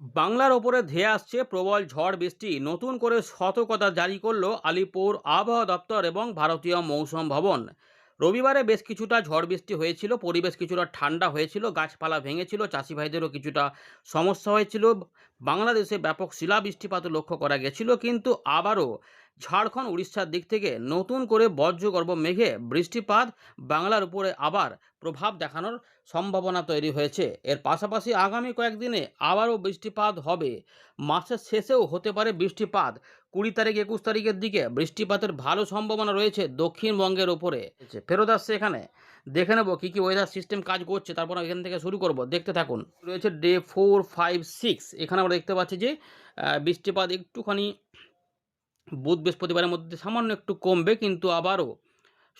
বাংলার ওপরে ধেয়ে আসছে প্রবল ঝড় বৃষ্টি। নতুন করে সতর্কতা জারি করলো আলিপুর আবহাওয়া দপ্তর এবং ভারতীয় মৌসুম ভবন। রবিবারে বেশ কিছুটা ঝড় বৃষ্টি হয়েছিল, পরিবেশ কিছুটা ঠান্ডা হয়েছিল, গাছপালা ভেঙেছিল, চাষি ভাইদেরও কিছুটা সমস্যা হয়েছিল। বাংলাদেশে ব্যাপক শিলা বৃষ্টিপাত লক্ষ্য করা গেছিল, কিন্তু আবারও ঝাড়খণ্ড উড়িষ্যার দিক থেকে নতুন করে বজ্রগর্ভ মেঘে বৃষ্টিপাত বাংলার উপরে আবার প্রভাব দেখানোর সম্ভাবনা তৈরি হয়েছে। এর পাশাপাশি আগামী কয়েকদিনে আবারও বৃষ্টিপাত হবে। মাসের শেষেও হতে পারে বৃষ্টিপাত। 20 তারিখ 21 তারিখের দিকে বৃষ্টিপাতের ভালো সম্ভাবনা রয়েছে দক্ষিণবঙ্গের ওপরে। ফেরত আসছে এখানে দেখে নেবো কী কী ওয়েদার সিস্টেম কাজ করছে, তারপর এখান থেকে শুরু করব, দেখতে থাকুন। রয়েছে ডে 4, 5, 6। এখানে আমরা দেখতে পাচ্ছি যে বৃষ্টিপাত একটুখানি বুধ বৃহস্পতিবারের মধ্যে সামান্য একটু কমবে, কিন্তু আবারও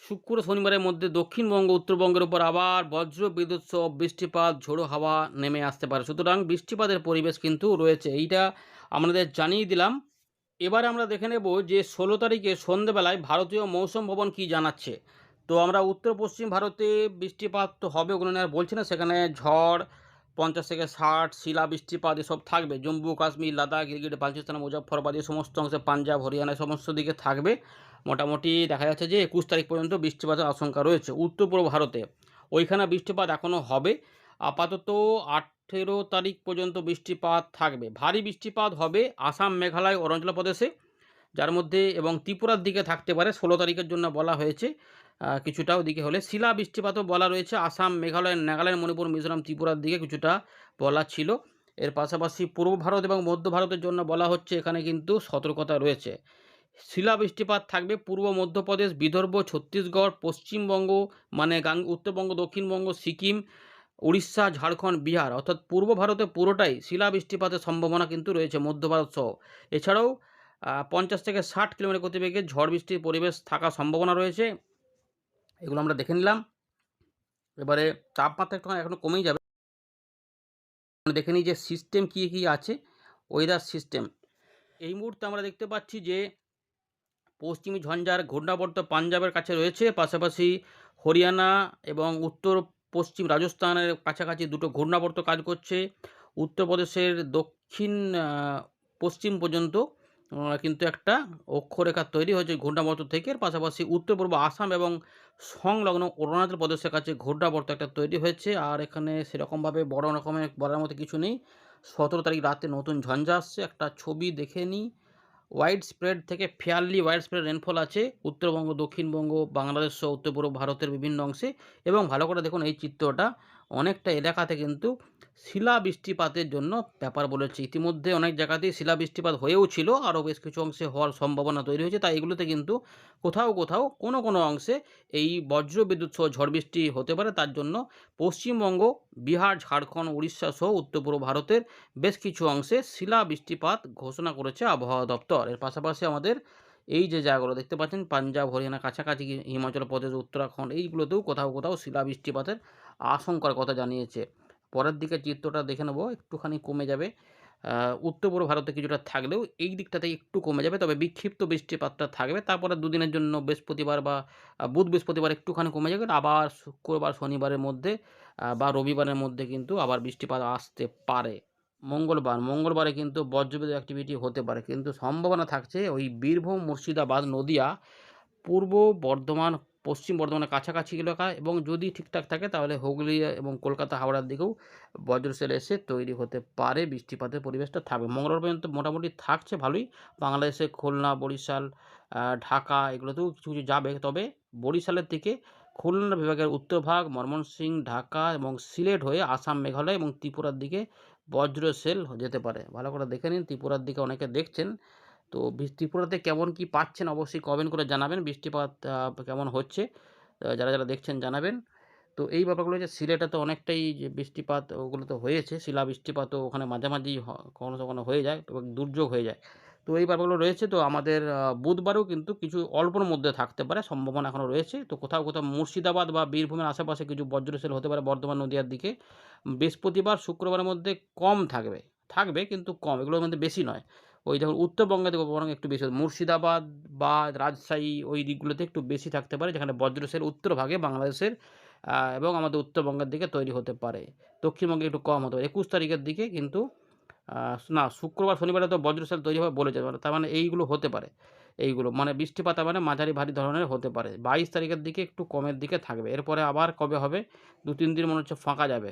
শুক্র শনিবারের মধ্যে দক্ষিণবঙ্গ উত্তরবঙ্গের উপর আবার বজ্র বিদ্যুৎ সহ বৃষ্টিপাত, ঝোড়ো হাওয়া নেমে আসতে পারে। সুতরাং বৃষ্টিপাতের পরিবেশ কিন্তু রয়েছে, এইটা আমাদের জানিয়ে দিলাম। এবারে আমরা দেখে নেব যে 16 তারিখে সন্ধেবেলায় ভারতীয় মৌসুম ভবন কি জানাচ্ছে। তো আমরা উত্তর পশ্চিম ভারতে বৃষ্টিপাত তো হবে, ওগুলো নিয়ে আর বলছি না। সেখানে ঝড় 50 থেকে 60, শিলা বৃষ্টিপাত এসব থাকবে। জম্মু কাশ্মীর, লাদাখ, গিলগিট বালচিস্তান, মুজফ্ফরবাদ এই সমস্ত অংশে, পাঞ্জাব, হরিয়ানা সমস্ত দিকে থাকবে। মোটামুটি দেখা যাচ্ছে যে 21 তারিখ পর্যন্ত বৃষ্টিপাতের আশঙ্কা রয়েছে উত্তর পূর্ব ভারতে। ওইখানে বৃষ্টিপাত এখনও হবে। আপাতত 18 তারিখ পর্যন্ত বৃষ্টিপাত থাকবে। ভারী বৃষ্টিপাত হবে আসাম, মেঘালয়, অরুণাচল প্রদেশে, যার মধ্যে এবং ত্রিপুরার দিকে থাকতে পারে। 16 তারিখের জন্য বলা হয়েছে। কিছুটা ওদিকে হলে শিলা বৃষ্টিপাতও বলা রয়েছে আসাম, মেঘালয়, নাগাল্যান্ড, মণিপুর, মিজোরাম, ত্রিপুরার দিকে কিছুটা বলা ছিল। এর পাশাপাশি পূর্ব ভারত এবং মধ্য ভারতের জন্য বলা হচ্ছে, এখানে কিন্তু সতর্কতা রয়েছে। শিলা বৃষ্টিপাত থাকবে পূর্ব মধ্যপ্রদেশ, বিদর্ভ, ছত্তিশগড়, পশ্চিমবঙ্গ, মানে উত্তরবঙ্গ, দক্ষিণবঙ্গ, সিকিম, উড়িষ্যা, ঝাড়খণ্ড, বিহার, অর্থাৎ পূর্ব ভারতে পুরোটাই শিলা বৃষ্টিপাতের সম্ভাবনা কিন্তু রয়েছে, মধ্য ভারত সহ। এছাড়াও 50 থেকে 60 কিলোমিটার গতিবেগে ঝড় বৃষ্টির পরিবেশ থাকার সম্ভাবনা রয়েছে। এগুলো আমরা দেখে নিলাম। এবারে তাপমাত্রা একটু এখনও কমেই যাবে। দেখে নিই যে সিস্টেম কী কী আছে, ওয়েদার সিস্টেম। এই মুহূর্তে আমরা দেখতে পাচ্ছি যে পশ্চিমী ঝঞ্ঝার ঘূর্ণাবর্ত পাঞ্জাবের কাছে রয়েছে, পাশাপাশি হরিয়ানা এবং উত্তর পশ্চিম রাজস্থানের কাছাকাছি দুটো ঘূর্ণাবর্ত কাজ করছে। উত্তরপ্রদেশের দক্ষিণ পশ্চিম পর্যন্ত কিন্তু একটা অক্ষরেখা তৈরি হয়েছে ঘূর্ণাবর্ত থেকে। এর পাশাপাশি উত্তর পূর্ব আসাম এবং সংলগ্ন অরুণাচল প্রদেশের কাছে ঘূর্ণাবর্ত একটা তৈরি হয়েছে। আর এখানে সেরকমভাবে বড় রকমের বলার মতো কিছু নেই। 17 তারিখ রাতে নতুন ঝঞ্ঝা আসছে, একটা ছবি দেখে নিই। ওয়াইড স্প্রেড থেকে ফেয়ারলি ওয়াইড স্প্রেড রেনফল আছে উত্তরবঙ্গ, দক্ষিণবঙ্গ, বাংলাদেশ সহ উত্তর পূর্ব ভারতের বিভিন্ন অংশে। এবং ভালো করে দেখুন এই চিত্রটা, অনেকটা এলাকাতে কিন্তু শিলা বৃষ্টিপাতের জন্য ব্যাপার বলেছে। ইতিমধ্যে অনেক জায়গাতেই শিলা বৃষ্টিপাত হয়েও ছিল, আরও বেশ কিছু অংশে হওয়ার সম্ভাবনা তৈরি হয়েছে। তাই এগুলোতে কিন্তু কোথাও কোথাও কোনো অংশে এই বজ্রবিদ্যুৎ সহ ঝড় বৃষ্টি হতে পারে। তার জন্য পশ্চিমবঙ্গ, বিহার, ঝাড়খণ্ড, উড়িষ্যা সহ উত্তর পূর্ব ভারতের বেশ কিছু অংশে শিলা বৃষ্টিপাত ঘোষণা করেছে আবহাওয়া দপ্তর। এর পাশাপাশি আমাদের এই যে জায়গাগুলো দেখতে পাচ্ছেন, পাঞ্জাব, হরিয়ানা কাছাকাছি, হিমাচল প্রদেশ, উত্তরাখণ্ড, এইগুলোতেও কোথাও কোথাও শিলা বৃষ্টিপাতের আশঙ্কার কথা জানিয়েছে। পরের দিকে চিত্রটা দেখে নেব, একটুখানি কমে যাবে। উত্তর পূর্ব ভারতে কিছুটা থাকলেও এই দিকটাতে একটু কমে যাবে, তবে বিক্ষিপ্ত বৃষ্টিপাতটা থাকবে। তারপরে দুদিনের জন্য বৃহস্পতিবার বুধ বৃহস্পতিবার একটুখানি কমে যাবে। আবার শুক্রবার শনিবারের মধ্যে বা রবিবারের মধ্যে কিন্তু আবার বৃষ্টিপাত আসতে পারে। মঙ্গলবারে কিন্তু বজ্রবিদ্যুৎ অ্যাক্টিভিটি হতে পারে, কিন্তু সম্ভাবনা থাকছে ওই বীরভূম, মুর্শিদাবাদ, নদিয়া, পূর্ব বর্ধমান, পশ্চিম বর্ধমানের কাছাকাছি এলাকা, এবং যদি ঠিকঠাক থাকে তাহলে হুগলি এবং কলকাতা, হাওড়ার দিকেও বজ্রসেল এসে তৈরি হতে পারে। বৃষ্টিপাতের পরিবেশটা থাকবে মঙ্গলবার পর্যন্ত, মোটামুটি থাকছে ভালোই। বাংলাদেশে খুলনা, বরিশাল, ঢাকা এগুলোতেও কিছু কিছু যাবে। তবে বরিশালের থেকে খুলনা বিভাগের উত্তরভাগ, ময়মনসিংহ, ঢাকা এবং সিলেট হয়ে আসাম, মেঘালয় এবং ত্রিপুরার দিকে বজ্রসেল যেতে পারে। ভালো করে দেখে নিন, ত্রিপুরার দিকে অনেকে দেখছেন। তো ত্রিপুরাতে কেমন কি পাচ্ছেন অবশ্যই কমেন্ট করে জানাবেন। বৃষ্টিপাত কেমন হচ্ছে যারা দেখছেন জানাবেন। তো এই ব্যাপারগুলো যে সিলেটে তো অনেকটাই যে বৃষ্টিপাত ওগুলো তো হয়েছে, শিলা বৃষ্টিপাতও ওখানে মাঝামাঝি কখনো হয়ে যায় এবং দুর্যোগ হয়ে যায়। তো এই ব্যাপারগুলো রয়েছে। তো আমাদের বুধবারেও কিন্তু কিছু অল্পর মধ্যে থাকতে পারে, সম্ভাবনা এখনও রয়েছে। তো কোথাও কোথাও মুর্শিদাবাদ বা বীরভূমের আশেপাশে কিছু বজ্রসেল হতে পারে, বর্ধমান, নদীয়ার দিকে। বৃহস্পতিবার, শুক্রবারের মধ্যে কম থাকবে কিন্তু কম, এগুলোর মধ্যে বেশি নয়। ওই দেখুন উত্তরবঙ্গে থেকে বরং একটু বেশি, মুর্শিদাবাদ বা রাজশাহী ওই দিকগুলোতে একটু বেশি থাকতে পারে, যেখানে বজ্রসেল উত্তরভাগে বাংলাদেশের এবং আমাদের উত্তরবঙ্গের দিকে তৈরি হতে পারে। দক্ষিণবঙ্গে একটু কম হতে পারে। 21 তারিখের দিকে কিন্তু না, শুক্রবার শনিবারে তো বজ্রসেল তৈরি হবে বলেছে। মানে তার মানে এইগুলো হতে পারে। এইগুলো মানে বৃষ্টিপাত তার মানে মাঝারি ভারী ধরনের হতে পারে। ২২ তারিখের দিকে একটু কমের দিকে থাকবে। এরপরে আবার কবে হবে? ২-৩ দিন মনে হচ্ছে ফাঁকা যাবে।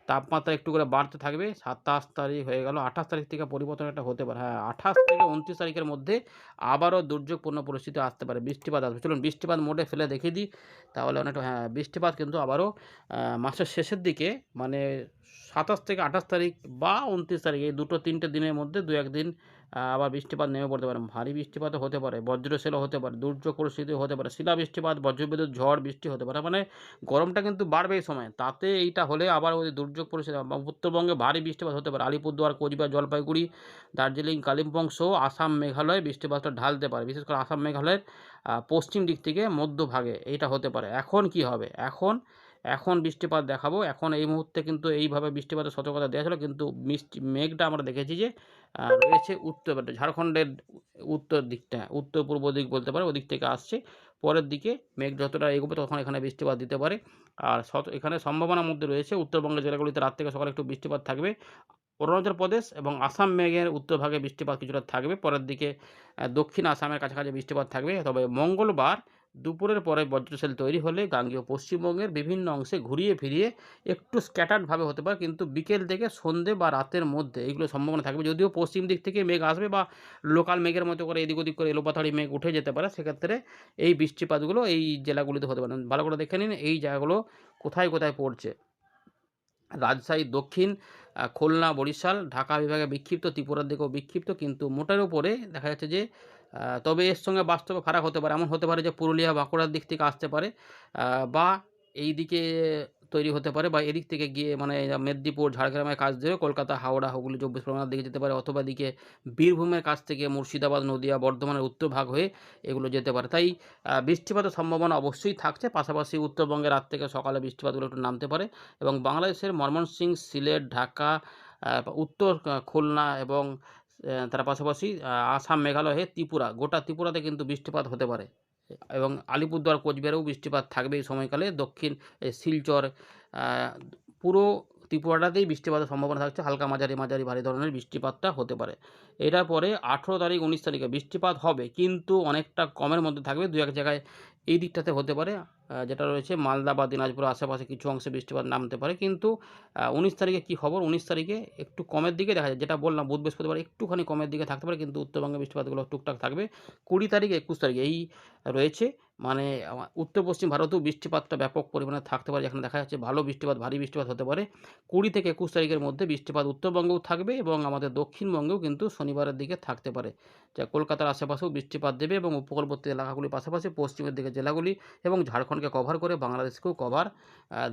তাপমাত্রা একটু করে বাড়তে থাকবে। ২৭ তারিখ হয়ে গেল। ২৮ তারিখ থেকে পরিবর্তন একটা হতে পারে। হ্যাঁ, ২৮ থেকে ২৯ তারিখের মধ্যে আবারও দুর্যোগপূর্ণ পরিস্থিতি আসতে পারে। বৃষ্টিপাত আসবে। চলুন বৃষ্টিপাত মোডে ফেলে দেখিয়ে দিই। তাহলে অনেকটা হ্যাঁ, বৃষ্টিপাত কিন্তু আবারও মাসের শেষের দিকে মানে ২৭ থেকে ২৮ তারিখ বা ২৯ তারিখ এই ২-৩টে দিনের মধ্যে ২-১ দিন আবার বৃষ্টিপাত নেমে পড়তে পারে। ভারী বৃষ্টিপাতও হতে পারে, বজ্রসেলও হতে পারে, দুর্যোগ পরিস্থিতিও হতে পারে, শিলাবৃষ্টিপাত, বজ্রবিদ্যুৎ, ঝড় বৃষ্টি হতে পারে। মানে গরমটা কিন্তু বাড়বে এই সময়। তাতে এইটা হলে আবার ওই দুর্যোগ পরিস্থিতি বা উত্তরবঙ্গে ভারী বৃষ্টিপাত হতে পারে। আলিপুরদুয়ার, কোচবিহার, জলপাইগুড়ি, দার্জিলিং, কালিম্পং সহ আসাম, মেঘালয়ে বৃষ্টিপাতটা ঢালতে পারে। বিশেষ করে আসাম, মেঘালয়ের পশ্চিম দিক থেকে মধ্যভাগে এইটা হতে পারে। এখন কি হবে? এখন বৃষ্টিপাত দেখাবো। এখন এই মুহূর্তে কিন্তু এইভাবে বৃষ্টিপাতের সতর্কতা দেওয়া ছিল, কিন্তু মেঘটা আমরা দেখেছি যে রয়েছে উত্তর ঝাড়খণ্ডের উত্তর দিকটা, উত্তর পূর্ব দিক বলতে পারে, ওদিক থেকে আসছে। পরের দিকে মেঘ যতটা এগোবে তখন এখানে বৃষ্টিপাত দিতে পারে। আর এখানে সম্ভাবনার মধ্যে রয়েছে উত্তরবঙ্গের জেলাগুলিতে রাত থেকে সকালে একটু বৃষ্টিপাত থাকবে। অরুণাচল প্রদেশ এবং আসাম মেঘের উত্তরভাগে বৃষ্টিপাত কিছুটা থাকবে। পরের দিকে দক্ষিণ আসামের কাছাকাছি বৃষ্টিপাত থাকবে। তবে মঙ্গলবার দুপুরের পরে বজ্রসেল তৈরি হলে গাঙ্গেয় পশ্চিমবঙ্গের বিভিন্ন অংশে ঘুরিয়ে ফিরিয়ে একটু স্ক্যাটার্ডভাবে হতে পারে, কিন্তু বিকেল থেকে সন্ধ্যে বা রাতের মধ্যে এইগুলো সম্ভাবনা থাকবে। যদিও পশ্চিম দিক থেকে মেঘ আসবে বা লোকাল মেঘের মতো করে এদিক ওদিক করে এলোপাথাড়ি মেঘ উঠে যেতে পারে, সেক্ষেত্রে এই বৃষ্টিপাতগুলো এই জেলাগুলিতে হতে পারে। ভালো করে দেখে নিন এই জায়গাগুলো কোথায় কোথায় পড়ছে। রাজশাহী দক্ষিণ, খুলনা, বরিশাল, ঢাকা বিভাগে বিক্ষিপ্ত, ত্রিপুরার দিকেও বিক্ষিপ্ত, কিন্তু মোটের উপরে দেখা যাচ্ছে যে তবে এর সঙ্গে বাস্তবে ফারাক হতে পারে। এমন হতে পারে যে পুরুলিয়া, বাঁকুড়ার দিক থেকে আসতে পারে বা এই দিকে তৈরি হতে পারে বা এদিক থেকে গিয়ে মানে মেদিনীপুর, ঝাড়গ্রামের কাছ ধরে কলকাতা, হাওড়া, হুগলি, ২৪ পরগনার দিকে যেতে পারে, অথবা এদিকে বীরভূমের কাছ থেকে মুর্শিদাবাদ, নদিয়া, বর্ধমানের উত্তর ভাগ হয়ে এগুলো যেতে পারে। তাই বৃষ্টিপাতের সম্ভাবনা অবশ্যই থাকছে। পাশাপাশি উত্তরবঙ্গে রাত থেকে সকালে বৃষ্টিপাতগুলো একটু নামতে পারে এবং বাংলাদেশের ময়মনসিংহ, সিলেট, ঢাকা, উত্তর খুলনা এবং তার পাশাপাশি আসাম, মেঘালয় হয়ে ত্রিপুরা, গোটা ত্রিপুরাতে কিন্তু বৃষ্টিপাত হতে পারে এবং আলিপুরদুয়ার, কোচবিহারেও বৃষ্টিপাত থাকবে এই সময়কালে। দক্ষিণ শিলচর, পুরো ত্রিপুরাটাতেই বৃষ্টিপাতের সম্ভাবনা থাকছে। হালকা মাঝারি ভারী ধরনের বৃষ্টিপাতটা হতে পারে। এটার পরে ১৮ তারিখ, ১৯ তারিখে বৃষ্টিপাত হবে, কিন্তু অনেকটা কমের মধ্যে থাকবে। ২-১ জায়গায় এই দিকটাতে হতে পারে, যেটা রয়েছে মালদা বা দিনাজপুরের আশেপাশে কিছু অংশে বৃষ্টিপাত নামতে পারে। কিন্তু ১৯ তারিখে কী খবর? ১৯ তারিখে একটু কমের দিকে দেখা যায়। যেটা বললাম বুধ, বৃহস্পতিবার একটুখানি কমের দিকে থাকতে পারে, কিন্তু উত্তরবঙ্গে বৃষ্টিপাতগুলো টুকটাক থাকবে। ২০ তারিখ, ২১ তারিখ এই রয়েছে। মানে উত্তর পশ্চিম ভারতেও বৃষ্টিপাতটা ব্যাপক পরিমাণে থাকতে পারে, যেখানে দেখা যাচ্ছে ভালো বৃষ্টিপাত, ভারী বৃষ্টিপাত হতে পারে। ২০ থেকে ২১ তারিখের মধ্যে বৃষ্টিপাত উত্তরবঙ্গেও থাকবে এবং আমাদের দক্ষিণবঙ্গেও কিন্তু শনিবারের দিকে থাকতে পারে। যা কলকাতার আশেপাশেও বৃষ্টিপাত দেবে এবং উপকূলবর্তী এলাকাগুলির পাশাপাশি পশ্চিমের দিকে জেলাগুলি এবং ঝাড়খণ্ডকে কভার করে বাংলাদেশকেও কভার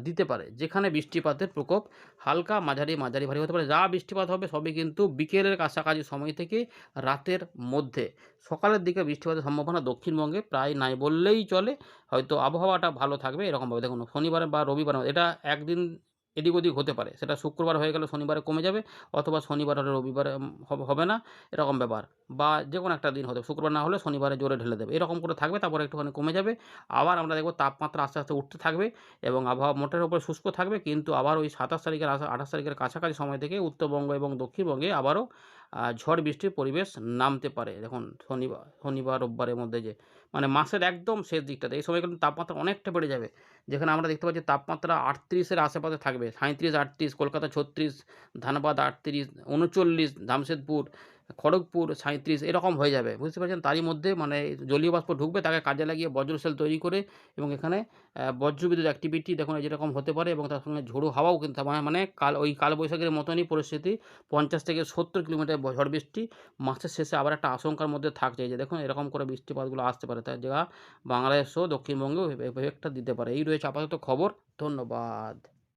দিতে পারে, যেখানে বৃষ্টিপাতের প্রকোপ হালকা মাঝারি ভারী হতে পারে। যা বৃষ্টিপাত হবে সবই কিন্তু বিকেলের কাছাকাছি সময় থেকে রাতের মধ্যে। সকালের দিকে বৃষ্টিপাতের সম্ভাবনা দক্ষিণবঙ্গে প্রায় নাই বললেই চলে। হয়তো আবহাওয়াটা ভালো থাকবে এরকমভাবে। দেখুন শনিবার বা রবিবার এটা একদিন এদিক ওদিক হতে পারে। সেটা শুক্রবার হয়ে গেলে শনিবারে কমে যাবে, অথবা শনিবার হলে রবিবারে হবে না, এরকম ব্যাপার। বা যেকোনো একটা দিন হতে শুক্রবার না হলে শনিবারে জোরে ঢেলে দেবে। এরকম করে থাকবে, তারপরে একটুখানি কমে যাবে। আবার আমরা দেখব তাপমাত্রা আস্তে আস্তে উঠতে থাকবে এবং আবহাওয়া মোটের উপরে শুষ্ক থাকবে, কিন্তু আবার ওই ২৭ তারিখের ২৮ তারিখের কাছাকাছি সময় থেকে উত্তরবঙ্গ এবং দক্ষিণবঙ্গে আবারও ঝড় বৃষ্টির পরিবেশ নামতে পারে। দেখুন শনিবার রোববারের মধ্যে যে মানে মাসের একদম শেষ দিকটাতে এই সময় কিন্তু তাপমাত্রা অনেকটা বেড়ে যাবে। যেখানে আমরা দেখতে পাচ্ছি তাপমাত্রা ৩৮-এর আশেপাশে থাকবে। ৩৭-৩৮, কলকাতা ৩৬, ধানবাদ ৩৮, ৩৯, জামশেদপুর, খড়গপুর ৩৭ এরকম হয়ে যাবে। বুঝতে পারছেন? তারই মধ্যে মানে জলীয় বাষ্প ঢুকবে, তাকে কাজে লাগিয়ে বজ্রসেল তৈরি করে এবং এখানে বজ্রবিদ্যুৎ অ্যাক্টিভিটি দেখুন যেরকম হতে পারে এবং তার সঙ্গে ঝোড়ো হাওয়াও কিন্তু মানে কালবৈশাখীর মতনই পরিস্থিতি। ৫০ থেকে ৭০ কিলোমিটার ঝড় বৃষ্টি মাসের শেষে আবার একটা আশঙ্কার মধ্যে থাকছে, যে দেখুন এরকম করে বৃষ্টিপাতগুলো আসতে পারে, তাই যা বাংলাদেশ সহ দক্ষিণবঙ্গেও এফেক্টটা দিতে পারে। এই রয়েছে আপাতত খবর। ধন্যবাদ।